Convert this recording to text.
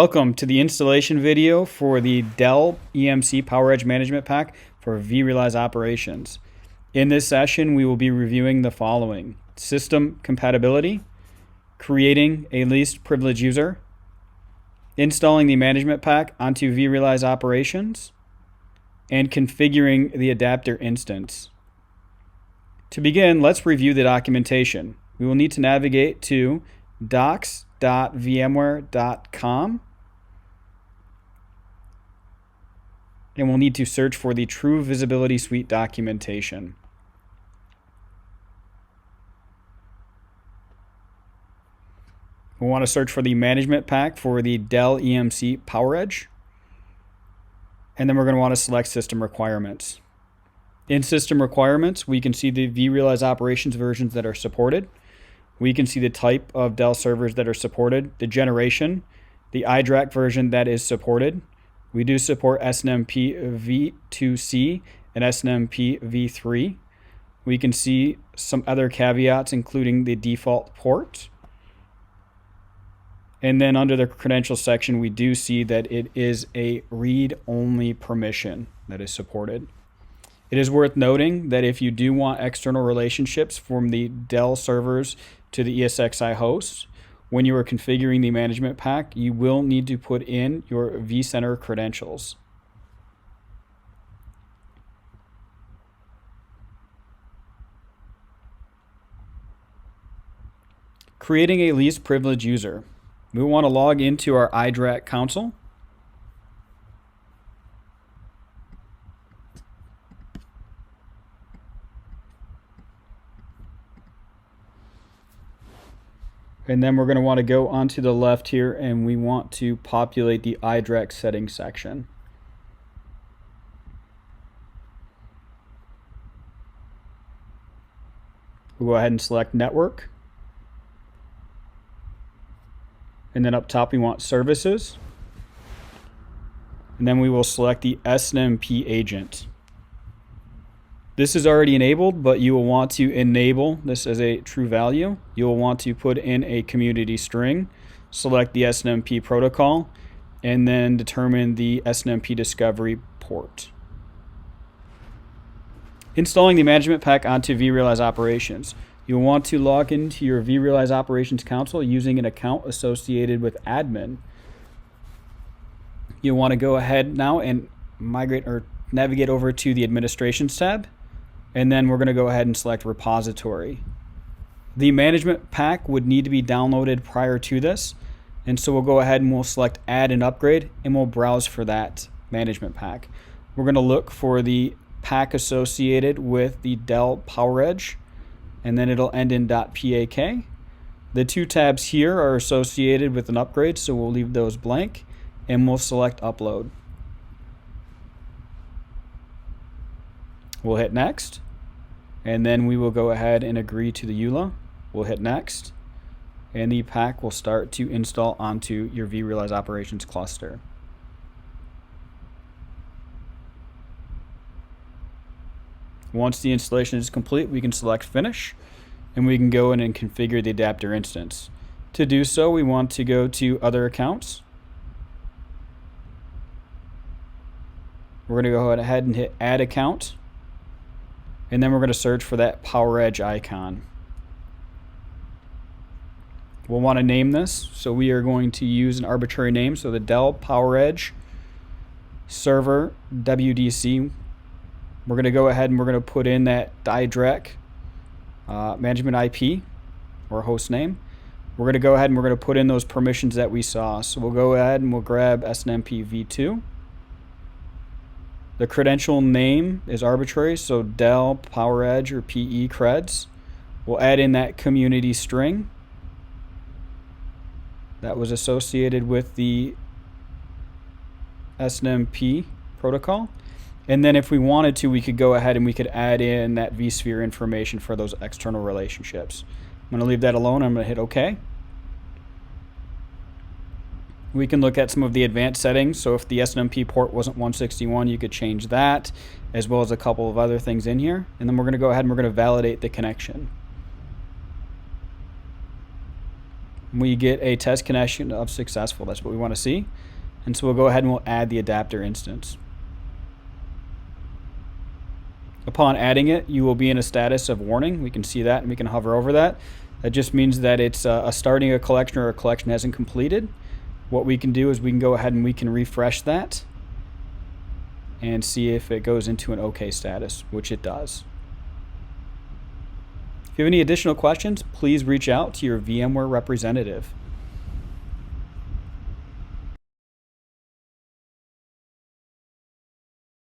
Welcome to the installation video for the Dell EMC PowerEdge Management Pack for vRealize operations. In this session, we will be reviewing the following: system compatibility, creating a least privilege user, installing the management pack onto vRealize operations, and configuring the adapter instance. To begin, let's review the documentation. We will need to navigate to docs.vmware.com, and we'll need to search for the True Visibility Suite documentation. We'll want to search for the management pack for the Dell EMC PowerEdge, and then we're going to want to select System Requirements. In System Requirements, we can see the vRealize operations versions that are supported. We can see the type of Dell servers that are supported, the generation, the iDRAC version that is supported. We do support SNMP v2c and SNMP v3. We can see some other caveats, including the default port. And then under the credentials section, we do see that it is a read-only permission that is supported. It is worth noting that if you do want external relationships from the Dell servers to the ESXi hosts, when you are configuring the management pack, you will need to put in your vCenter credentials. Creating a least privilege user. We want to log into our iDRAC console. And then we're going to want to go onto the left here, and we want to populate the iDRAC settings section. We'll go ahead and select Network. And then up top we want Services. And then we will select the SNMP agent. This is already enabled, but you will want to enable this as a true value. You will want to put in a community string, select the SNMP protocol, and then determine the SNMP discovery port. Installing the management pack onto vRealize operations. You'll want to log into your vRealize operations console using an account associated with admin. You'll want to go ahead now and migrate or navigate over to the administrations tab. And then we're going to go ahead and select repository. The management pack would need to be downloaded prior to this. And so we'll go ahead and we'll select add and upgrade, and we'll browse for that management pack. We're going to look for the pack associated with the Dell PowerEdge, and then it'll end in .pak. The two tabs here are associated with an upgrade, so we'll leave those blank, and we'll select upload. We'll hit next, and then we will go ahead and agree to the EULA. We'll hit next, and the pack will start to install onto your vRealize operations cluster. Once the installation is complete, we can select Finish, and we can go in and configure the adapter instance. To do so, we want to go to Other Accounts. We're going to go ahead and hit Add Account. And then we're going to search for that PowerEdge icon. We'll want to name this, so we are going to use an arbitrary name. So the Dell PowerEdge Server WDC. We're going to go ahead and we're going to put in that iDRAC management IP or host name. We're going to go ahead and we're going to put in those permissions that we saw. So we'll go ahead and we'll grab SNMP v2. The credential name is arbitrary, so Dell PowerEdge or PE creds. We'll add in that community string that was associated with the SNMP protocol. And then if we wanted to, we could go ahead and we could add in that vSphere information for those external relationships. I'm going to leave that alone. I'm going to hit OK. We can look at some of the advanced settings. So if the SNMP port wasn't 161, you could change that, as well as a couple of other things in here. And then we're going to go ahead and we're going to validate the connection. we get a test connection of successful. That's what we want to see. And so we'll go ahead and we'll add the adapter instance. Upon adding it, you will be in a status of warning. We can see that, and we can hover over that. That just means that it's starting a collection, or a collection hasn't completed. What we can do is we can go ahead and we can refresh that and see if it goes into an OK status, which it does. If you have any additional questions, please reach out to your VMware representative.